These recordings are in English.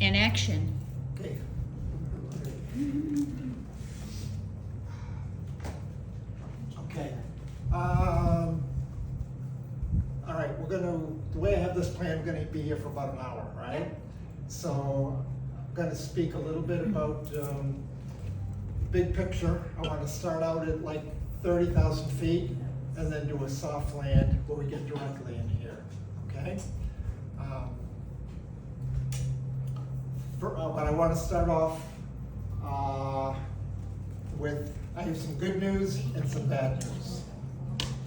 and action. Okay. Okay. All right, the way I have this plan, I'm gonna be here for about an hour, right? So I'm gonna speak a little bit about big picture. I wanna start out at like 30,000 feet and then do a soft land where we get directly in here, okay? But I wanna start off with, I have some good news and some bad news.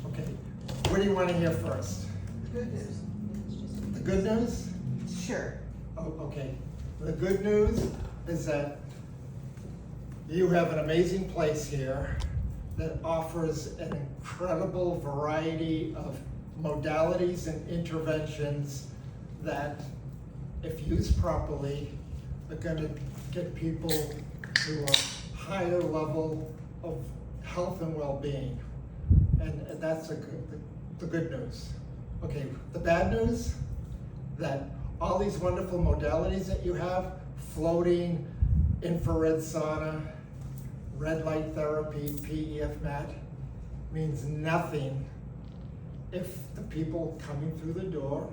Okay, what do you wanna hear first? Good news. The good news? Sure. Oh, okay. The good news is that you have an amazing place here that offers an incredible variety of modalities and interventions that, if used properly, are gonna get people to a higher level of health and well-being. And that's the good news. Okay, the bad news, that all these wonderful modalities that you have, floating, infrared sauna, red light therapy, PEF mat, means nothing if the people coming through the door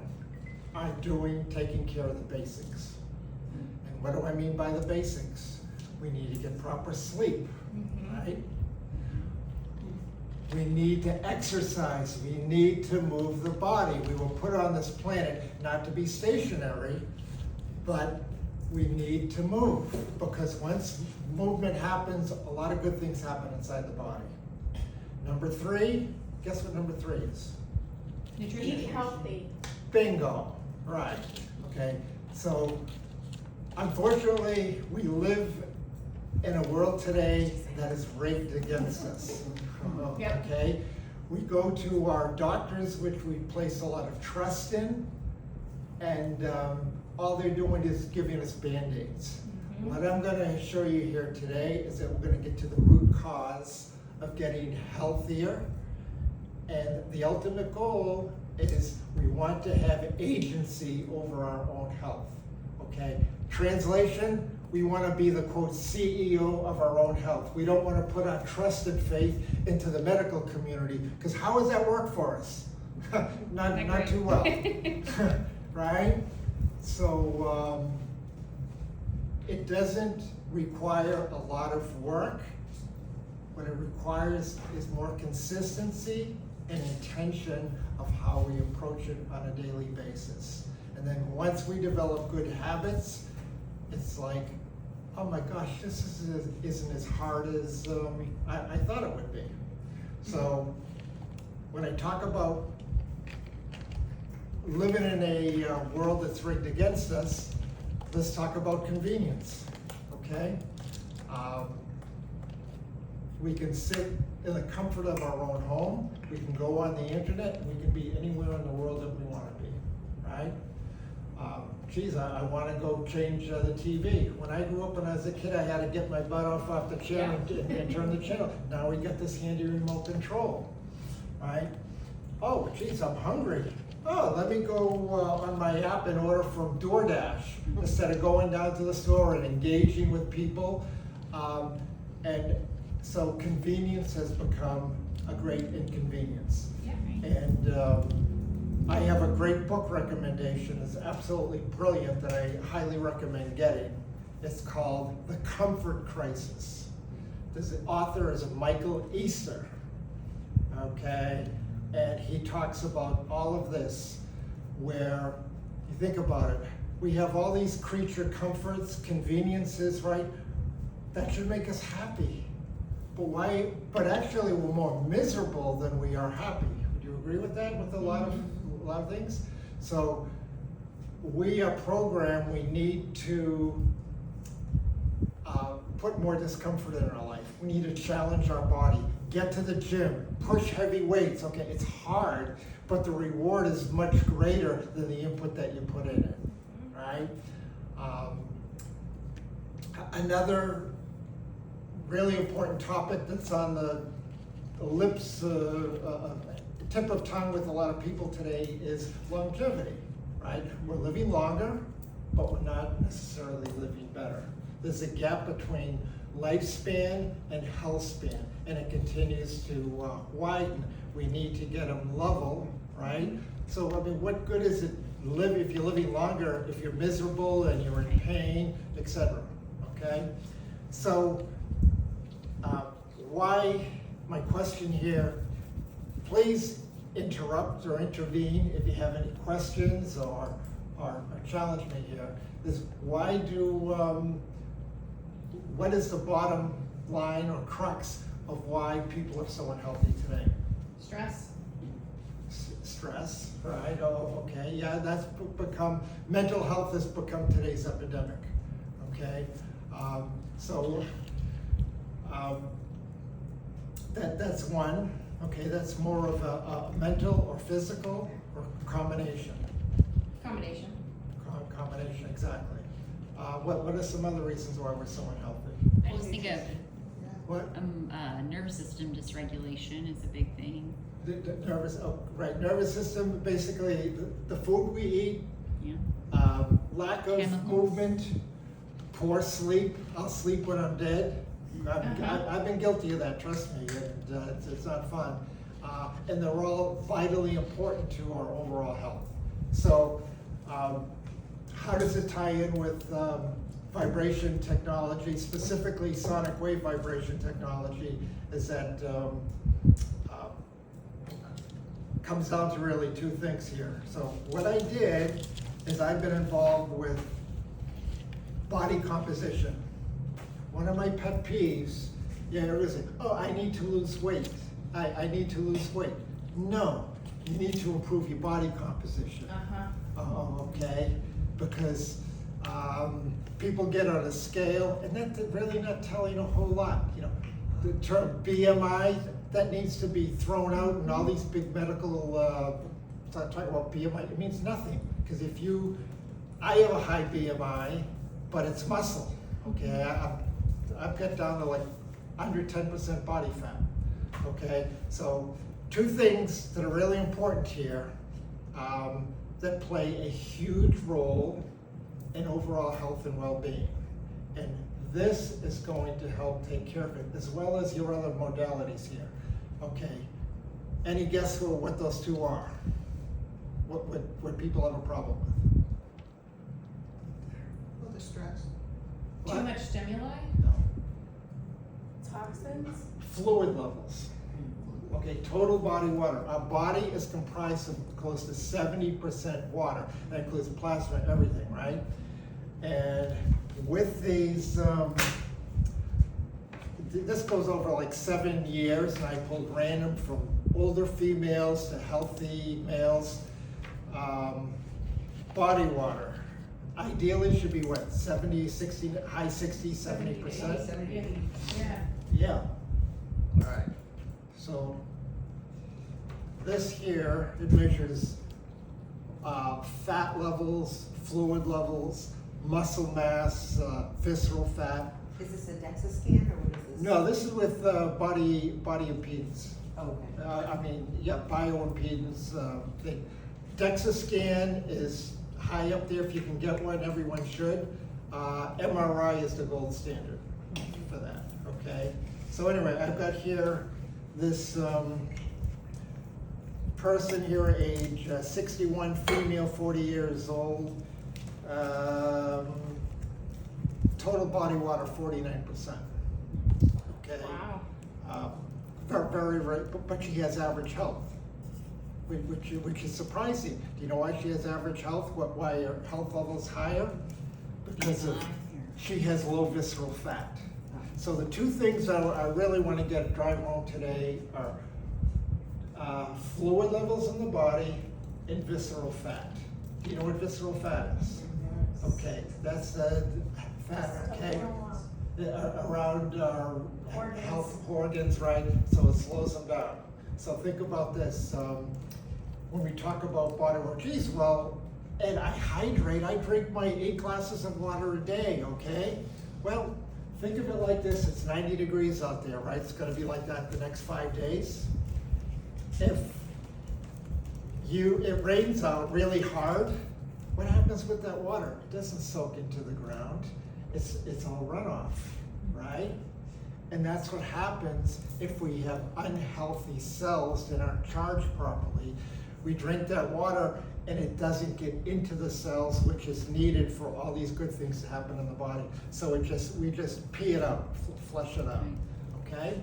are taking care of the basics. And what do I mean by the basics? We need to get proper sleep, right? We need to exercise, we need to move the body. We were put on this planet not to be stationary, but we need to move, because once movement happens, a lot of good things happen inside the body. Number 3, guess what number 3 is? Nutrition. Eat healthy. Bingo, right, okay. So unfortunately, we live in a world today that is rigged against us. Yep. Okay, we go to our doctors, which we place a lot of trust in, and all they're doing is giving us Band-Aids. What I'm gonna show you here today is that we're gonna get to the root cause of getting healthier, and the ultimate goal is we want to have agency over our own health, okay? Translation, we want to be the, quote, CEO of our own health. We don't want to put our trust and faith into the medical community, because how does that work for us? not too well, right? So it doesn't require a lot of work. What it requires is more consistency and intention of how we approach it on a daily basis. And then once we develop good habits, it's like, oh my gosh, this isn't as hard as I thought it would be. So when I talk about living in a world that's rigged against us, let's talk about convenience, okay? We can sit in the comfort of our own home, we can go on the internet, we can be anywhere in the world that we want to be, right? Geez, I want to go change the TV. When I grew up when I was a kid, I had to get my butt off the chair and turn the channel. Now we got this handy remote control, right? Oh, geez, I'm hungry. Oh, let me go on my app and order from DoorDash instead of going down to the store and engaging with people. And so convenience has become a great inconvenience. Yeah, right. And I have a great book recommendation. It's absolutely brilliant that I highly recommend getting. It's called The Comfort Crisis. The author is Michael Easter, okay? And he talks about all of this, where you think about it, we have all these creature comforts, conveniences, right? That should make us happy. But why? But actually we're more miserable than we are happy. Would you agree with that, with a lot of things? So we are programmed, we need to put more discomfort in our life. We need to challenge our body, get to the gym, push heavy weights. Okay, it's hard, but the reward is much greater than the input that you put in it, right? Another really important topic that's on the lips, tip of tongue with a lot of people today is longevity, right? We're living longer, but we're not necessarily living better. There's a gap between lifespan and health span, and it continues to widen. We need to get them level, right? So, I mean, what good is it if you're living longer, if you're miserable and you're in pain, etc., okay? So, why, my question here, please interrupt or intervene if you have any questions or challenge me here, is what is the bottom line or crux of why people are so unhealthy today? Stress. Stress, right? Oh, okay, yeah, that's become, mental health has become today's epidemic, okay? That's one, okay, that's more of a mental or physical or combination? Combination. Combination, exactly. What are some other reasons why we're so unhealthy? I just think of What? nervous system dysregulation is a big thing. The nervous system, basically the food we eat, Yeah. lack of Chemicals. movement, poor sleep. I'll sleep when I'm dead. I've been guilty of that, trust me, and it's not fun. And they're all vitally important to our overall health. So, how does it tie in with vibration technology, specifically sonic wave vibration technology? Is that comes down to really two things here. So what I did is I've been involved with body composition. One of my pet peeves, oh, I need to lose weight. I need to lose weight. No, you need to improve your body composition. Okay, because people get on a scale, and that's really not telling a whole lot. You know, the term BMI, that needs to be thrown out, and all these big medical, talking about BMI, it means nothing. Because I have a high BMI, but it's muscle, okay? I've got down to like under 10% body fat, okay? So two things that are really important here that play a huge role in overall health and well-being. And this is going to help take care of it, as well as your other modalities here. Okay, any guess what those two are? What people have a problem with? Well, the stress. Too What? much stimuli? No. Toxins? Fluid levels. Okay, total body water. Our body is comprised of close to 70% water. That includes plasma and everything, right? And with these, this goes over like 7 years, and I pulled random from older females to healthy males. Body water, ideally should be what, 70, 60, high 60s, 70%? 70. Yeah. Yeah. All right. So this here, it measures fat levels, fluid levels, muscle mass, visceral fat. Is this a DEXA scan or what is this? No, this is with body impedance. Okay. Bioimpedance thing. DEXA scan is high up there if you can get one, everyone should. MRI is the gold standard for that, okay? So anyway, I've got here this person here, age 61, female, 40 years old. Total body water, 49%. Okay. Wow. Very, but she has average health, which is surprising. Do you know why she has average health? Why her health level is higher? Because she has low visceral fat. So the two things I really want to drive home today are fluid levels in the body and visceral fat. Do you know what visceral fat is? Okay, that's the fat, okay? Around our health organs, right? So it slows them down. So think about this. When we talk about body water, geez, well, and I hydrate, I drink my 8 glasses of water a day, okay? Well, think of it like this, it's 90 degrees out there, right? It's gonna be like that the next 5 days. If it rains out really hard, what happens with that water? It doesn't soak into the ground. It's all runoff, right? And that's what happens if we have unhealthy cells that aren't charged properly. We drink that water and it doesn't get into the cells, which is needed for all these good things to happen in the body. So we just pee it out, flush it out, okay?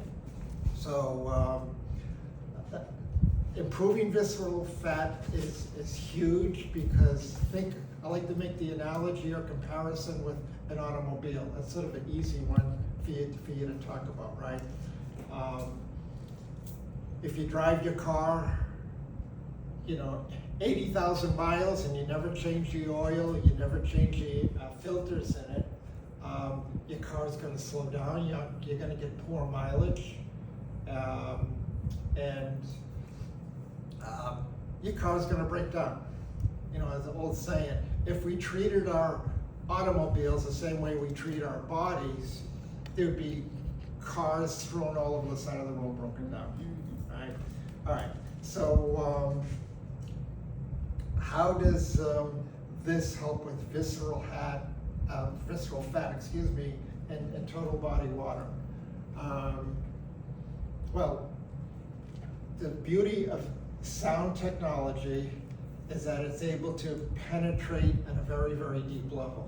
So improving visceral fat is huge because I like to make the analogy or comparison with an automobile. That's sort of an easy one for you to talk about, right? If you drive your car, 80,000 miles and you never change the oil, you never change the filters in it, your car's going to slow down, you're going to get poor mileage, and your car's going to break down. As the old saying, if we treated our automobiles the same way we treat our bodies, there'd be cars thrown all over the side of the road broken down, right? All right, so how does this help with visceral fat, and total body water? Well, the beauty of sound technology is that it's able to penetrate at a very, very deep level.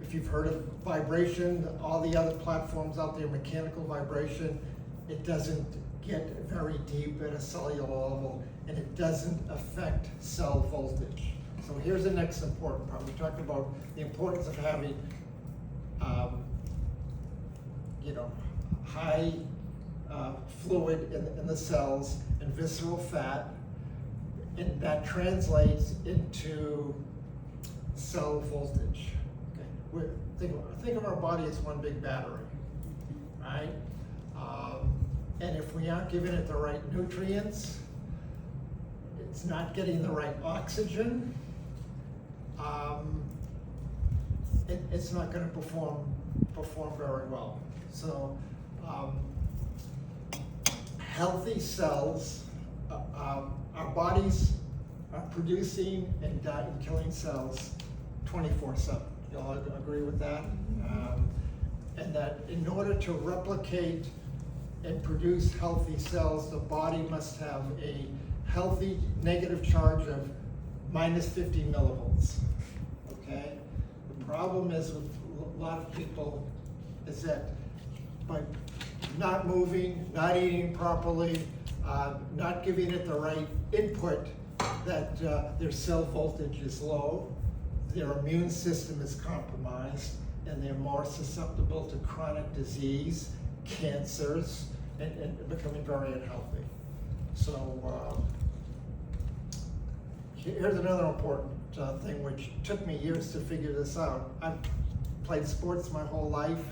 If you've heard of vibration, all the other platforms out there, mechanical vibration, it doesn't get very deep at a cellular level, and it doesn't affect cell voltage. So here's the next important part. We talked about the importance of having, high fluid in the cells and visceral fat, and that translates into cell voltage. Okay, think of our body as one big battery, right? And if we aren't giving it the right nutrients, it's not getting the right oxygen, it's not going to perform very well. So healthy cells, our bodies are producing and killing cells 24/7. You all agree with that? And that in order to replicate and produce healthy cells, the body must have a healthy negative charge of minus 50 millivolts. Okay? The problem is with a lot of people is that by not moving, not eating properly, not giving it the right input, that their cell voltage is low, their immune system is compromised, and they're more susceptible to chronic disease, cancers, and becoming very unhealthy. So here's another important thing which took me years to figure this out. I've played sports my whole life,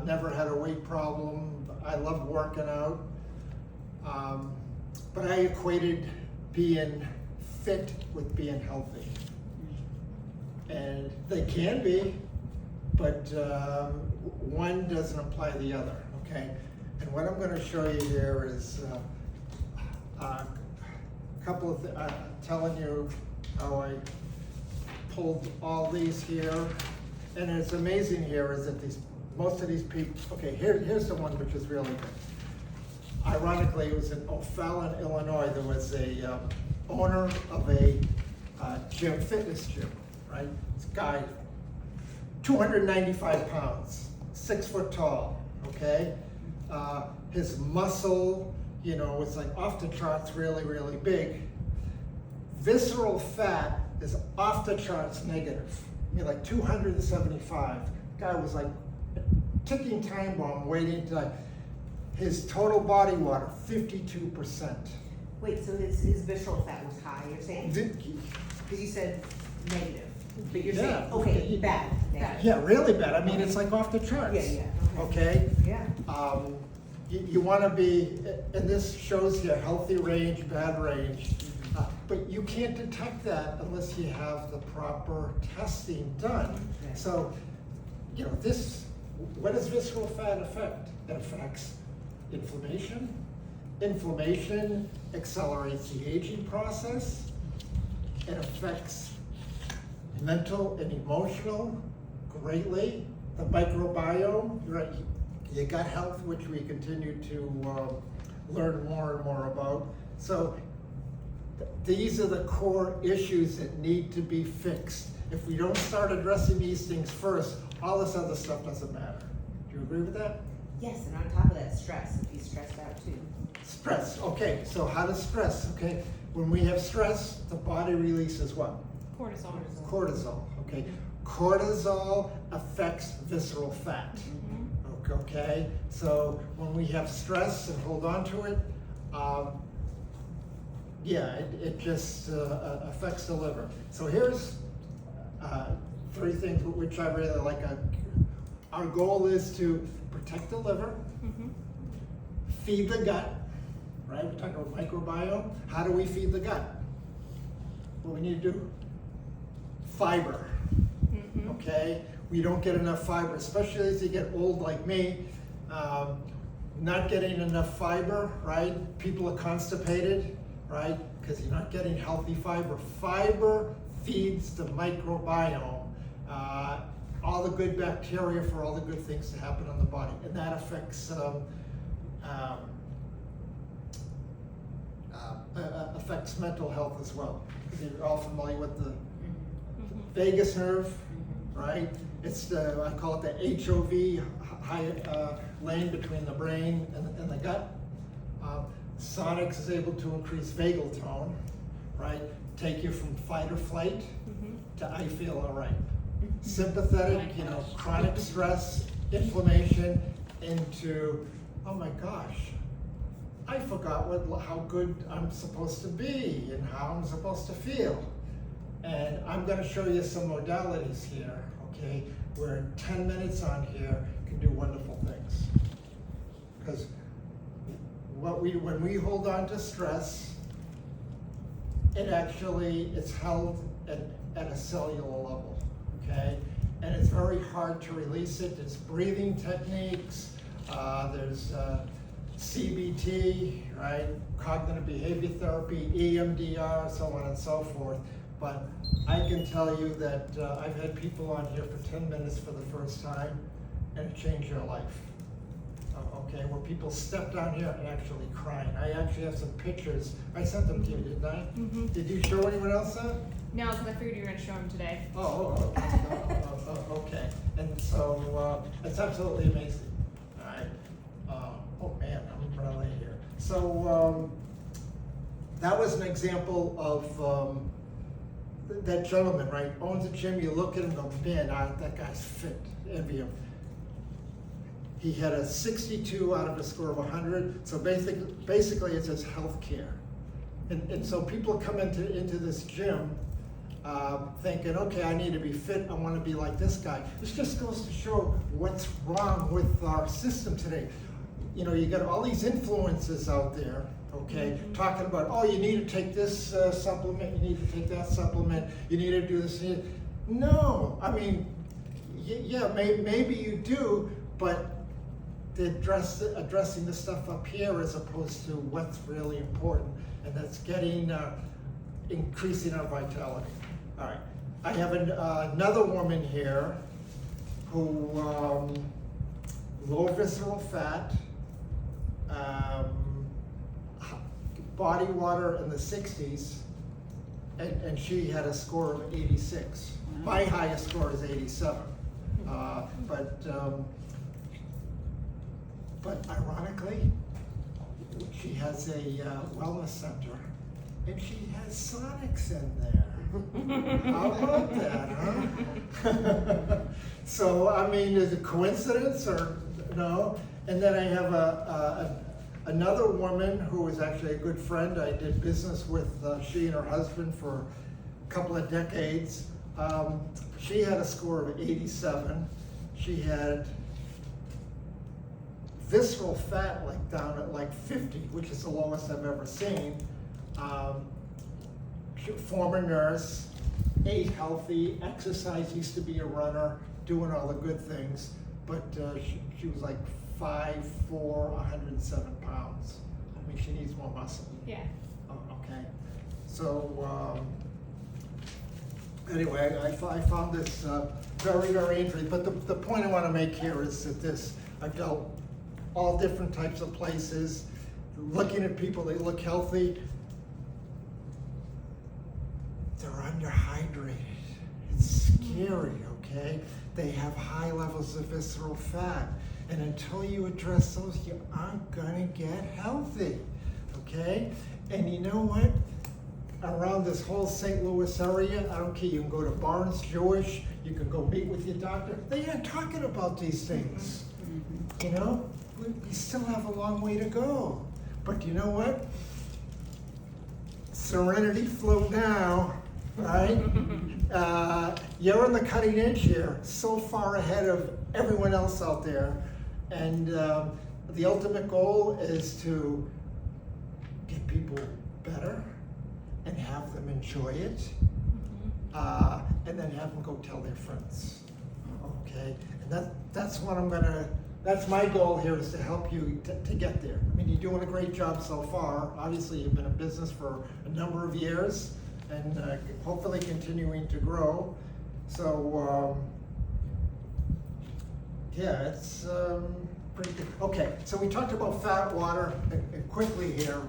never had a weight problem. I love working out, but I equated being fit with being healthy. And they can be, but one doesn't imply the other, okay? And what I'm going to show you here is a couple of telling you how I pulled all these here. And it's amazing here is that most of these people, okay, here's the one which is really good. Ironically, it was in O'Fallon, Illinois. There was a owner of a fitness gym, right? This guy, 295 pounds, 6 foot tall, okay? His muscle, was like off the charts, really, really big. Visceral fat is off the charts negative. Like 275. Guy was like a ticking time bomb waiting to, his total body water, 52%. Wait, so his visceral fat was high, you're saying? Because you said negative, but you're saying, okay, bad. Yeah, really bad. I mean, it's like off the charts. Yeah, Okay? Yeah. You want to be, and this shows you a healthy range, bad range, but you can't detect that unless you have the proper testing done. Okay. So, what does visceral fat affect? It affects inflammation. Inflammation accelerates the aging process. It affects mental and emotional greatly. The microbiome, right? Your gut health, which we continue to learn more and more about. So these are the core issues that need to be fixed. If we don't start addressing these things first, all this other stuff doesn't matter. Do you agree with that? Yes, and on top of that, stress, if he's stressed out too. Stress, okay, so how does stress, okay? When we have stress, the body releases what? Cortisol. Cortisol, okay? Cortisol affects visceral fat, okay? So when we have stress and hold on to it, yeah, it just affects the liver. So here's 3 things which I really like. Our goal is to protect the liver, feed the gut, right? We're talking about microbiome. How do we feed the gut? What we need to do? Fiber, okay? We don't get enough fiber, especially as you get old like me. Not getting enough fiber, right? People are constipated, right? Because you're not getting healthy fiber. Fiber feeds the microbiome, all the good bacteria for all the good things to happen in the body, and that affects affects mental health as well. You're all familiar with the vagus nerve, right? It's the, I call it the HOV, high lane between the brain and the gut. Sonix is able to increase vagal tone, right? Take you from fight or flight to I feel all right. Sympathetic, you know, chronic stress, inflammation, into, oh my gosh, I forgot how good I'm supposed to be and how I'm supposed to feel. And I'm going to show you some modalities here, okay, where 10 minutes on here can do wonderful things. Because when we hold on to stress, it actually is held at a cellular level, okay? And it's very hard to release it. There's breathing techniques, there's CBT, right? Cognitive behavior therapy, EMDR, so on and so forth. But I can tell you that I've had people on here for 10 minutes for the first time, and it changed their life. Okay, where people stepped down here and actually crying. I actually have some pictures. I sent them to you, didn't I? Did you show anyone else that? No, because I figured you were going to show him today. Okay. And so it's absolutely amazing. All right. Oh man, I'm really here. So that was an example of that gentleman, right? Owns a gym. You look at him and go, man, that guy's fit. Envy him. He had a 62 out of a score of 100. So basically it's his health care. And so people come into this gym thinking, okay, I need to be fit. I want to be like this guy. This just goes to show what's wrong with our system today. You know, you got all these influences out there, okay, talking about, oh, you need to take this supplement, you need to take that supplement, you need to do this. No, I mean, yeah, maybe you do, but addressing the stuff up here as opposed to what's really important, and that's increasing our vitality. All right, I have another woman here who low visceral fat, body water in the 60s, and she had a score of 86. My highest score is 87. But ironically, she has a wellness center, and she has Sonix in there. How about that, huh? So, I mean, is it a coincidence or no? And then I have another woman who is actually a good friend. I did business with she and her husband for a couple of decades. She had a score of 87. She had visceral fat like down at like 50, which is the lowest I've ever seen. Former nurse, ate healthy, exercise, used to be a runner, doing all the good things, but she was like 5'4", 107 pounds. I mean, she needs more muscle. Yeah. Okay. So Anyway, I found this very, very interesting, but the point I want to make here is that I've dealt all different types of places, looking at people, they look healthy, they're underhydrated. It's scary, okay? They have high levels of visceral fat, and until you address those, you aren't gonna get healthy, okay? And you know what? Around this whole St. Louis area, I don't care, you can go to Barnes Jewish, you can go meet with your doctor, they aren't talking about these things, you know? We still have a long way to go. But you know what? Serenity flow now, right? You're on the cutting edge here, so far ahead of everyone else out there. And the ultimate goal is to get people better and have them enjoy it, and then have them go tell their friends, okay? And that's what that's my goal here, is to help you to get there. I mean, you're doing a great job so far. Obviously, you've been in business for a number of years, and hopefully continuing to grow. So, yeah, it's pretty good. Okay, so we talked about fat, water, and quickly here.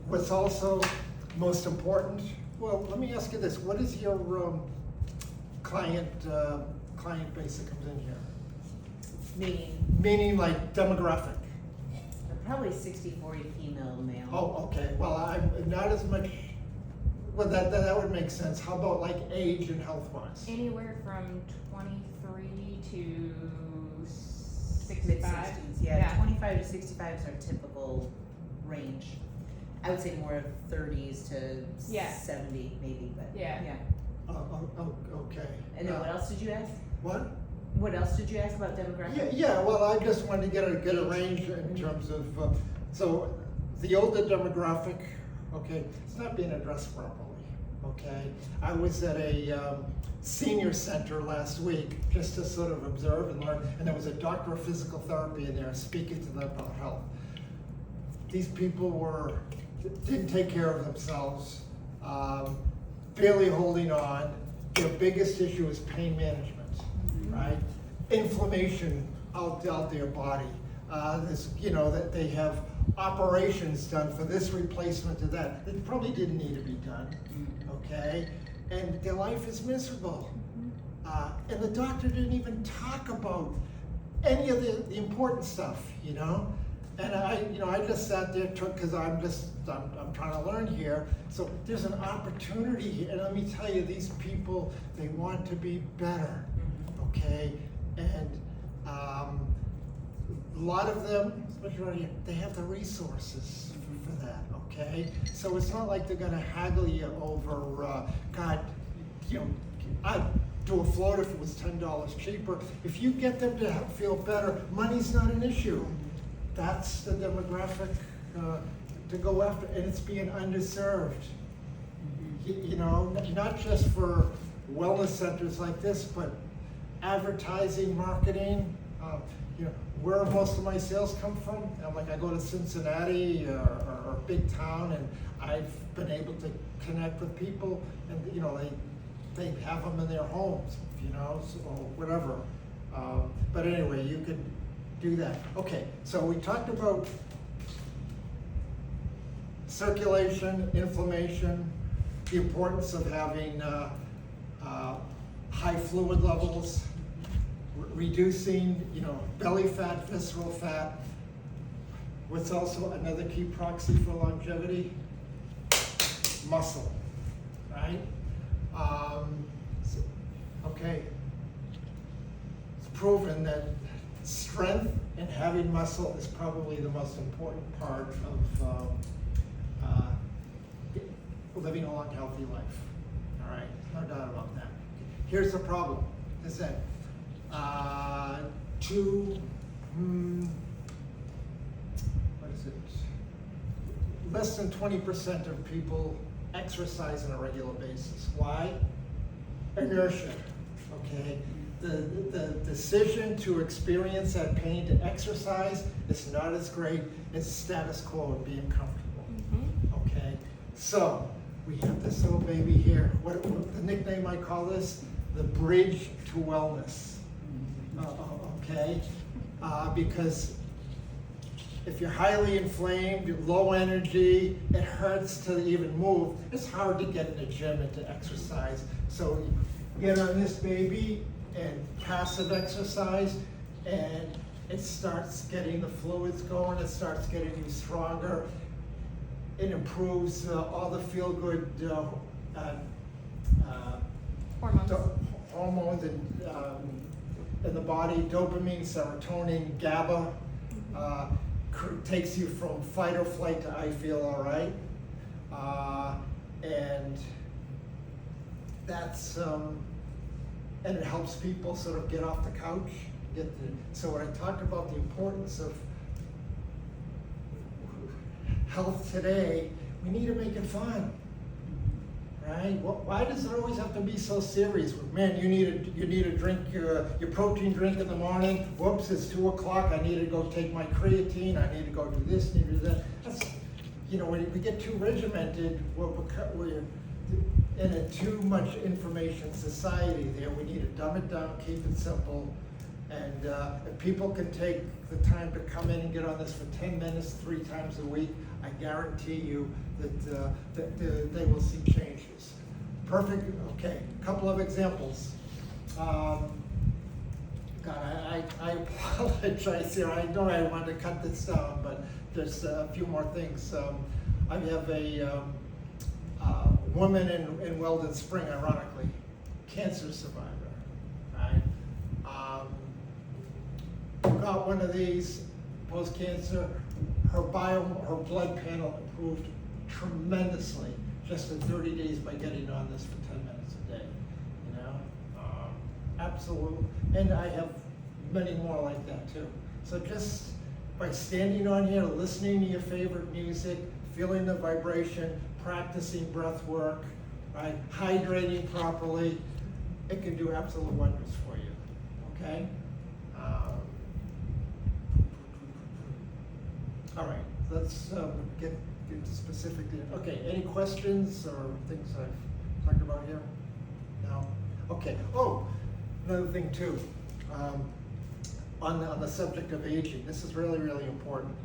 What's also most important, well, let me ask you this. What is your client base that comes in here? Meaning like demographic? Probably 60-40 female to male. Oh, okay. Well, I'm not as much, well, that would make sense. How about like age and health-wise? Anywhere from 23 to 65. Mid-60s, yeah. 25 to 65 is our typical range. I would say more of 30s to Yeah. 70 maybe, but Yeah. Okay. And then what else did you ask? What? What else did you ask about demographics? Yeah, well, I just wanted to get a range in terms of, so the older demographic, okay, it's not being addressed properly, okay? I was at a senior center last week just to sort of observe and learn, and there was a doctor of physical therapy in there speaking to them about health. These people didn't take care of themselves, barely holding on. Their biggest issue is pain management. Right? Inflammation out their body. That they have operations done for this replacement to that. It probably didn't need to be done, okay? And their life is miserable. And the doctor didn't even talk about any of the important stuff, you know? And I just sat there, because I'm trying to learn here. So there's an opportunity here. And let me tell you, these people, they want to be better. Okay, and a lot of them, they have the resources for that, okay? So it's not like they're gonna haggle you over, God, I'd do a float if it was $10 cheaper. If you get them to feel better, money's not an issue. That's the demographic to go after, and it's being underserved. Not just for wellness centers like this, but advertising, marketing, where most of my sales come from. I go to Cincinnati or a big town, and I've been able to connect with people, and they have them in their homes, so whatever. But anyway, you could do that. Okay, so we talked about circulation, inflammation, the importance of having high fluid levels, reducing, belly fat, visceral fat. What's also another key proxy for longevity? Muscle, right? Okay. It's proven that strength and having muscle is probably the most important part of living a long, healthy life. All right, no doubt about that. Here's the problem, is that less than 20% of people exercise on a regular basis. Why? Inertia, okay? The decision to experience that pain to exercise is not as great as status quo and being comfortable, okay? So, we have this little baby here. What the nickname I call this? The bridge to wellness. Okay? Because if you're highly inflamed, you're low energy, it hurts to even move. It's hard to get in the gym and to exercise. So you get on this baby and passive exercise, and it starts getting the fluids going, it starts getting you stronger. It improves all the feel-good Hormones. hormones in the body, dopamine, serotonin, GABA. Takes you from fight or flight to I feel all right. And that's, and it helps people sort of get off the couch. So when I talk about the importance of health today, we need to make it fun, right? Why does it always have to be so serious? Man, you need to drink your protein drink in the morning. Whoops, it's 2 o'clock. I need to go take my creatine. I need to go do this, need to do that. That's, when we get too regimented, we're in a too much information society there. We need to dumb it down, keep it simple. And if people can take the time to come in and get on this for 10 minutes 3 times a week, I guarantee you that they will see changes. Perfect, okay, a couple of examples. God, I apologize here. I know I wanted to cut this down, but there's a few more things. I have a woman in Weldon Spring, ironically, cancer survivor, right? Got one of these post-cancer, her blood panel improved tremendously just in 30 days by getting on this for 10 minutes a day, absolutely. And I have many more like that too. So just by standing on here, listening to your favorite music, feeling the vibration, practicing breath work, right, hydrating properly, it can do absolute wonders for you, okay? All right, let's get specific. Okay, any questions or things I've talked about here? No? Okay. Oh, another thing too, on the subject of aging, this is really, really important.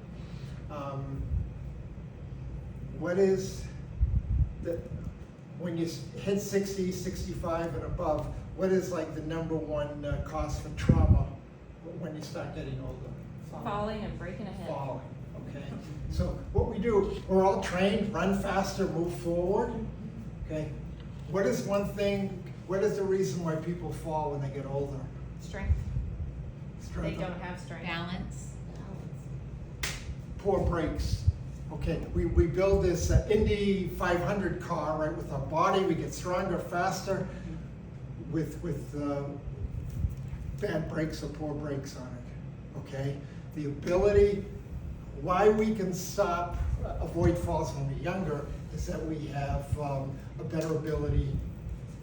What is when you hit 60, 65 and above, what is like the #1 cause for trauma when you start getting older? Falling and breaking a hip. Falling. Okay, so what we do, we're all trained, run faster, move forward, okay? What is the reason why people fall when they get older? Strength. Strength. They don't have strength. Balance. Poor brakes. Okay, we build this Indy 500 car, right, with our body, we get stronger, faster, with bad brakes or poor brakes on it, okay? The ability, why we can avoid falls when we're younger is that we have a better ability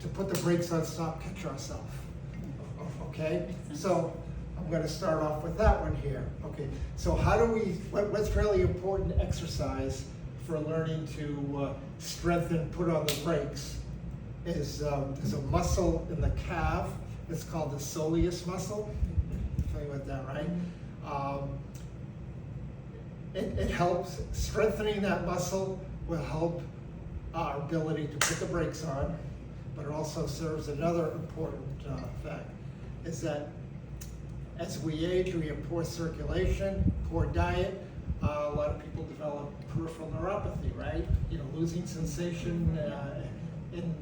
to put the brakes on, stop, catch ourselves. Okay? So I'm going to start off with that one here. Okay, so what's really important exercise for learning to strengthen, put on the brakes is there's a muscle in the calf. It's called the soleus muscle. You're familiar with that, right? It helps, strengthening that muscle will help our ability to put the brakes on, but it also serves another important fact, is that as we age, we have poor circulation, poor diet, a lot of people develop peripheral neuropathy, right? Losing sensation in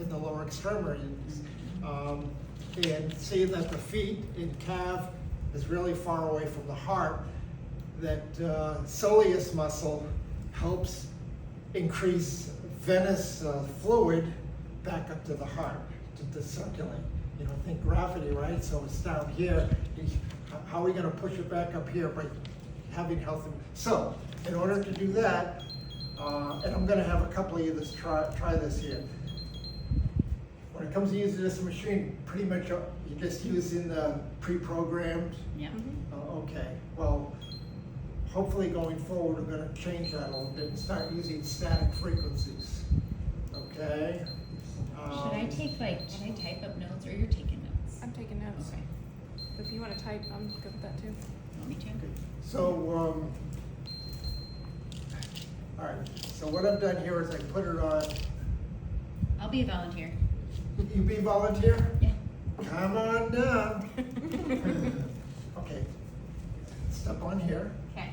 the lower extremities. And seeing that the feet and calf is really far away from the heart, that soleus muscle helps increase venous fluid back up to the heart to circulate. Think gravity, right? So it's down here. How are we going to push it back up here? By having healthy. So in order to do that, and I'm going to have a couple of you try this here. When it comes to using this machine, pretty much you're just using the pre-programmed. Yeah. Okay. Well, hopefully going forward, we're going to change that a little bit and start using static frequencies. Okay. Should I type up notes, or you're taking notes? I'm taking notes. Okay. If you wanna type, I'm good with that too. Want me to? So, all right, so what I've done here is I put it on, I'll be a volunteer. you be volunteer? Yeah. Come on down. Okay, step on here, Okay.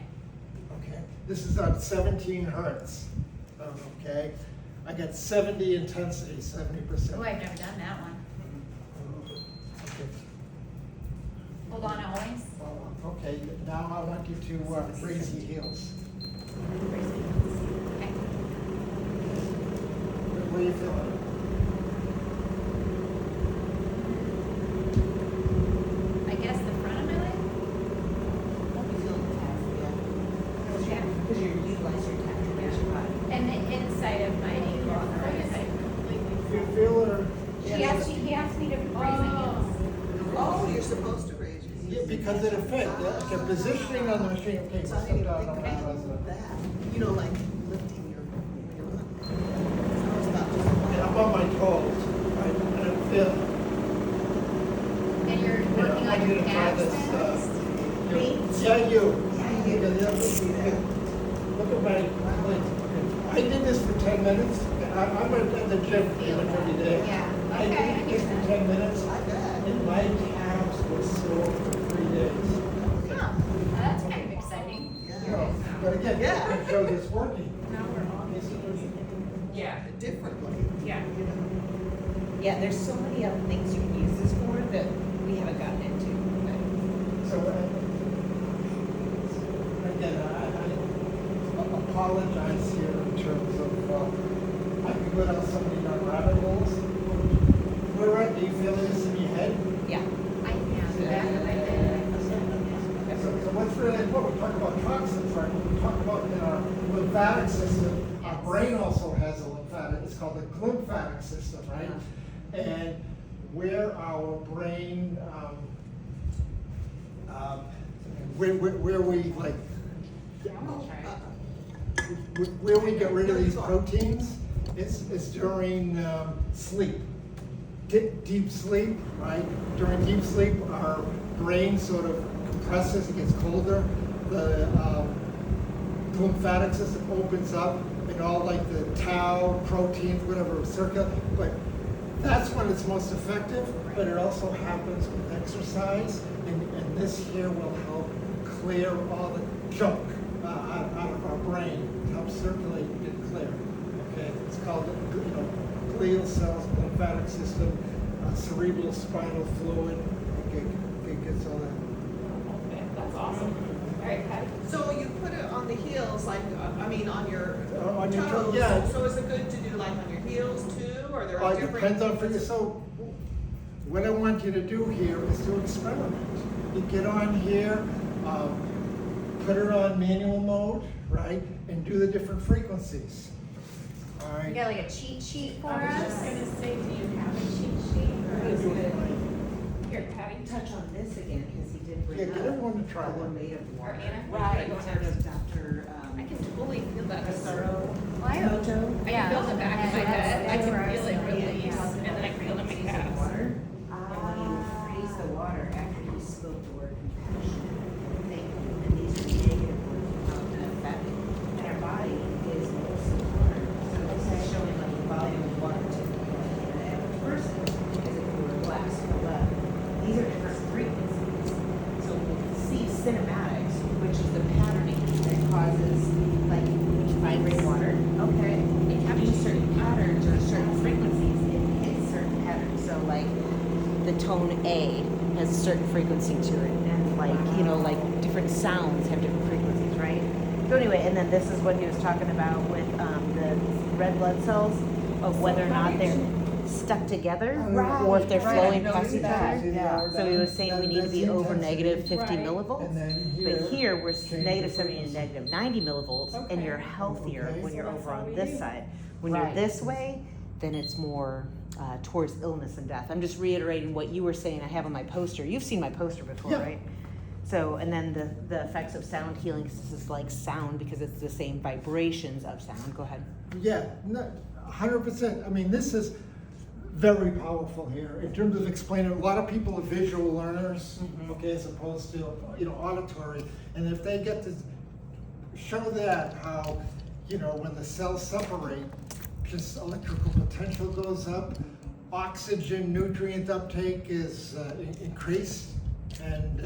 okay? This is on 17 hertz, okay? I got 70 intensity, 70%. Oh, I've never done that one. Okay. Hold on always. Okay, now I want you to raise your heels. Okay. Where you feeling? I guess the front of my leg? You feel the calf, yeah. Yeah. Because you utilize your calf to raise your body. And the inside of my ankle on the right side. You feel her? He asked me to raise my heels. Oh, you're supposed to raise your Yeah, hands. because it affects, the positioning on the machine, okay, So so I didn't step even down think on about that. that. You know, like lifting your Sounds about just. Yeah, I'm on my toes, right, and I feel, And you're working yeah, I'm on your gonna try calves this, next? yeah, you. Yeah, you did. Yeah, See that? Look at my, like, I did this for 10 minutes, I'm at the gym pretty much every day. Yeah. I Okay, I did this get for that. 10 minutes, I bet. and my calves were sore for 3 days. Huh, well, that's kind of exciting. You know, but again, Yeah. I show this working. Now we're on. Yeah. Differently. Yeah. You know. Yeah, there's so many other things you can use this for that we haven't gotten into. So, again, I apologize here in terms of, I could go down so many rabbit holes. Where are, do you feel this in your head? Yeah. I am back of my head. So what's really important, we talk about toxins, right? When we talk about in our lymphatic system, our Yes. brain also has a lymphatic, it's called the lymphatic system, right? And where our brain, where we like, where we get rid of these proteins is during sleep. Deep sleep, right? During deep sleep, our brain sort of compresses, it gets colder. The lymphatic system opens up and all like the tau, proteins, whatever, circulate. But that's when it's most effective, but it also happens with exercise. And this here will help clear all the junk out of our brain, help circulate and get clear. Okay, it's called, glial cells, lymphatic system, cerebral spinal fluid. It gets all that. Okay, that's awesome. All right, Patty. So you put it on the heels, like, on your On your toe, toes. yeah. So is it good to do like on your heels too, or there are It different? depends on for you. So what I want you to do here is to experiment. You get on here, put it on manual mode, right, and do the different frequencies. All You right. got like a cheat sheet for I was us? just gonna say, do you have a cheat sheet? I'm Or gonna is do it it? right. Here, Patty. Touch on this again, because he did Yeah, bring get up. everyone to try how we're one. made of Or water. Anna? Right, Go part first. of Dr. I can totally feel that. Masaru Well, I- Emoto. I can feel the back of my head. I can where I feel it was release, thinking. and then I feel it in my calves. Water. And when you freeze the water after you spoke the word compassion, thank you, and these are negative words about the effect. And our body is mostly water. So this is showing like the volume of water typically in an average person as if it were a glass or lead. These are different frequencies. So we can see cinematics, which is the patterning that causes, like, when you vibrate water, okay, it captures certain patterns or certain frequencies, it hits certain patterns. So like the tone A has a certain frequency to it, and like, like different sounds have different frequencies, right? So anyway, and then this is what he was talking about with the red blood cells, of whether or not they're stuck together, or if they're flowing past each other. So he was saying we need to be over negative 50 Right. millivolts. And then But here, we're change negative the 70 to negative 90 millivolts, and Okay. you're healthier Okay. when you're So that's over how on we this do. side. When you're Right. this way, then it's more towards illness and death. I'm just reiterating what you were saying I have on my poster. You've seen my poster before, Yeah. right? So, and then the effects of sound healing, 'cause this is like sound because it's the same vibrations of sound. Go ahead. Yeah, no, 100%. I mean, this is very powerful here in terms of explaining. A lot of people are visual learners, okay, as opposed to, auditory. And if they get to show that how, when the cells separate, just electrical potential goes up, oxygen nutrient uptake is increased, and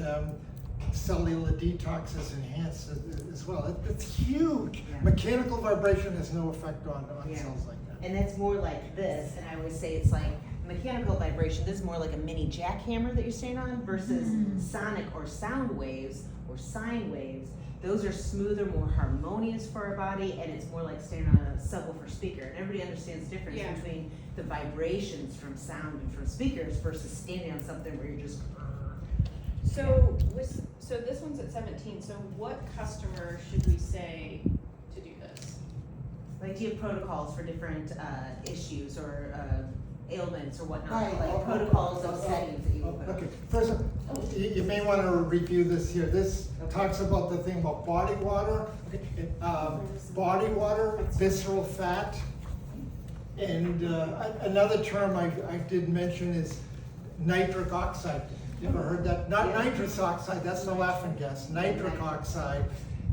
cellular detox is enhanced as well. It's huge. Yeah. Mechanical vibration has no effect on Yeah. cells like that. And that's more like this, and I always say it's like mechanical vibration. This is more like a mini jackhammer that you're staying on versus sonic or sound waves or sine waves. Those are smoother, more harmonious for our body, and it's more like staying on a subwoofer speaker. And everybody understands the difference Yeah. between the vibrations from sound and from speakers versus standing on something where you're just. So this one's at 17, so what customer should we say to do this? Like, do you have protocols for different issues or ailments or whatnot? Right. Like protocols of settings that you would put on? Okay, first, you may want to review this here. This talks about the thing about body water, visceral fat, and another term I did mention is nitric oxide. You ever heard that? Not nitrous oxide, that's the laughing gas. Nitric oxide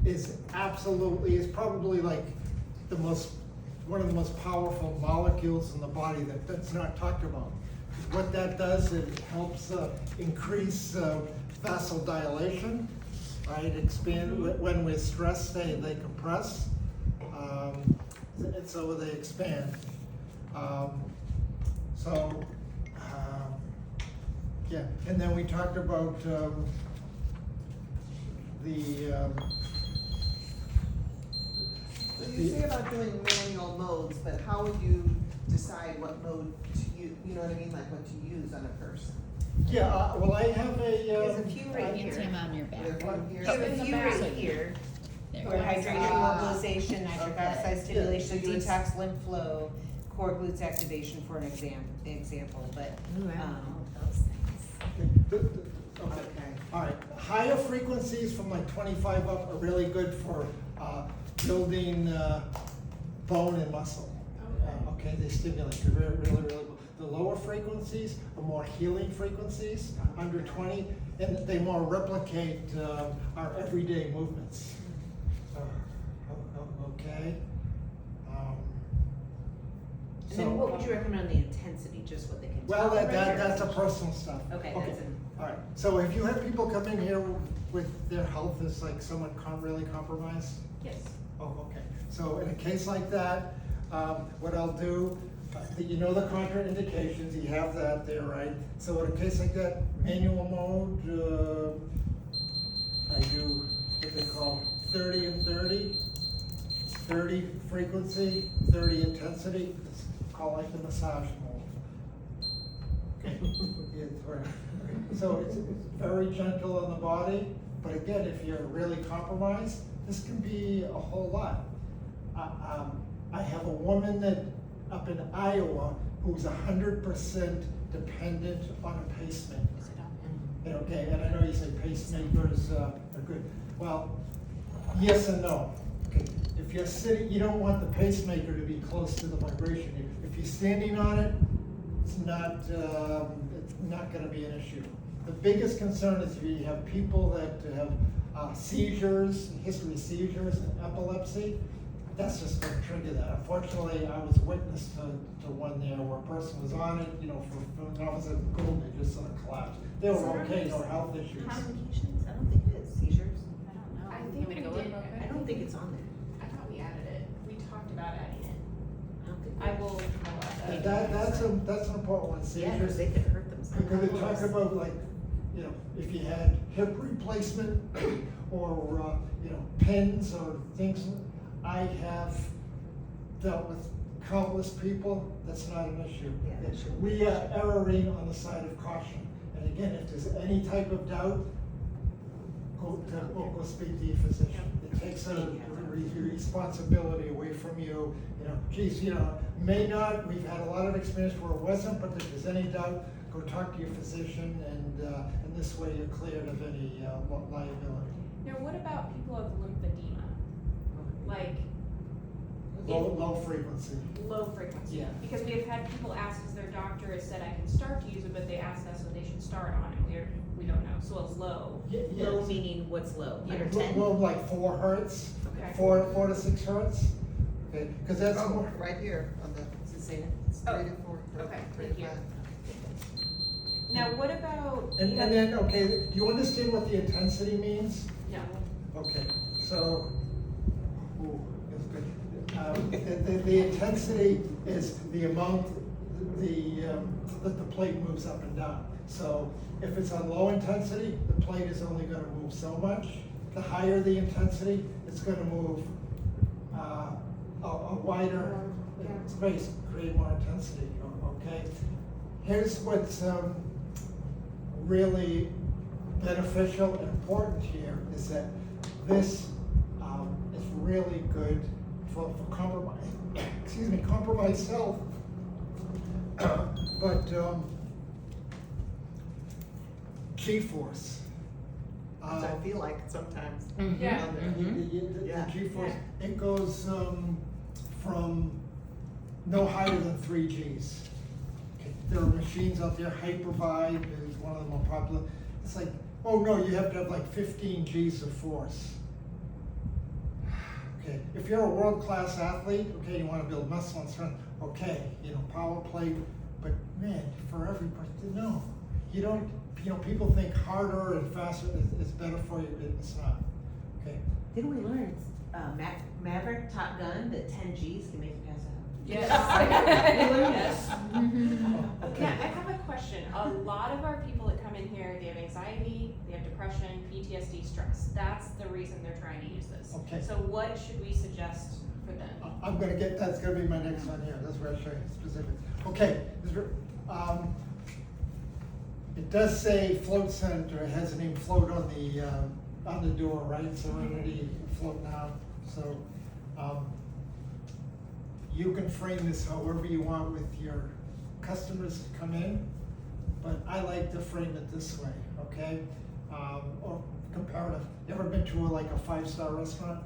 is probably like one of the most powerful molecules in the body that's not talked about. What that does, it helps increase vasodilation, right? When we're stressed, they compress, and so they expand. Yeah, and then we talked about So you say about doing manual modes, but how would you decide what mode to use, you know what I mean, like what to use on a person? yeah, well, I have There's a few right You can see here. them on your back. There's one here. You have a in the few back. right here. There. For hydration, mobilization, nitric Okay. oxide stimulation, Yeah, so you would- detox, lymph flow, core glutes activation for an example, but, Those things. Okay, all right. Higher frequencies from like 25 up are really good for building bone and muscle. Okay, they stimulate, they're really good. The lower frequencies are more healing frequencies, under 20, and they more replicate our everyday movements. Okay. and then what would you recommend on the intensity, just what they can Well, tolerate? that's a personal stuff. Okay, that's an. All right, so if you have people come in here with their health is like somewhat really compromised? Yes. Oh, okay. So in a case like that, what I'll do, you know the contraindications, you have that there, right? So in a case like that, manual mode, I do what they call 30 and 30. 30 frequency, 30 intensity. It's called like the massage mode. Okay. Yeah, right. Okay. So it's very gentle on the body, but again, if you're really compromised, this can be a whole lot. I have a woman that up in Iowa who's 100% dependent on a pacemaker. And okay, and I know you say pacemakers are good. Well, yes and no. Okay, if you're sitting, you don't want the pacemaker to be close to the vibration. If you're standing on it, it's not going to be an issue. The biggest concern is if you have people that have seizures, history of seizures, and epilepsy. That's just going to trigger that. Unfortunately, I was witness to one there where a person was on it, for an officer of gold, they just sort of collapsed. They were okay, no health issues. Complications? I don't think it is. Seizures? I don't know. I You think want me to we go look did. real quick? I don't think it's on there. I thought we added it. We talked about adding it. I don't think. I will add And that. that's an important one, Yeah, because seizures. they could hurt themselves. Because it talks about like, if you had hip replacement or, pins or things. I have dealt with countless people, that's not an issue. Yeah, that shouldn't We are erring on the side of caution. And again, if there's any type of doubt, go speak to your physician. It takes a responsibility away from you. Geez, may not, we've had a lot of experience where it wasn't, but if there's any doubt, go talk to your physician, and this way you're cleared of any liability. Now, what about people with lymphedema? Like, low frequency. low frequency. Yeah. Because we have had people ask, because their doctor has said I can start to use it, but they asked us when they should start on it, we don't know, so it's low. Low meaning what's low, under Low, 10? low, like 4 hertz, Okay. 4 to 6 hertz. Okay, because that's Oh, more. right here on the, Does it say that? it's Oh, 3 to 4. okay, 3 thank to you. 5. Now, what about? And then, okay, do you understand what the intensity means? No. Okay, so, ooh, that's good. The intensity is the amount, that the plate moves up and down. So if it's on low intensity, the plate is only gonna move so much. The higher the intensity, it's gonna move, a wider space, create more intensity, okay? Here's what's, really beneficial and important here is that this is really good for compromised health. But G-force. Which I feel like sometimes. Yeah. on there. The Yeah. G-force, it goes from no higher than 3 Gs. Okay, there are machines out there, Hypervibe is one of the more popular. It's like, oh no, you have to have like 15 Gs of force. Okay, if you're a world-class athlete, okay, you wanna build muscle and strength, okay, power plate, but man, for every person, no. You don't, people think harder and faster is better for you, it's not, okay? Didn't we learn, Maverick, Top Gun, that 10 Gs can make you pass out? Yes. We learned Yes. that. Yeah, I have a question. A lot of our people that come in here, they have anxiety, they have depression, PTSD, stress. That's the reason they're trying to use this. Okay. So what should we suggest for them? That's gonna be my next one here, that's where I'll show you specifics. Okay, it does say float center, it has the name float on the door, right? Serenity float now, so, you can frame this however you want with your customers that come in, but I like to frame it this way, okay? Or comparative. You ever been to like a 5-star restaurant?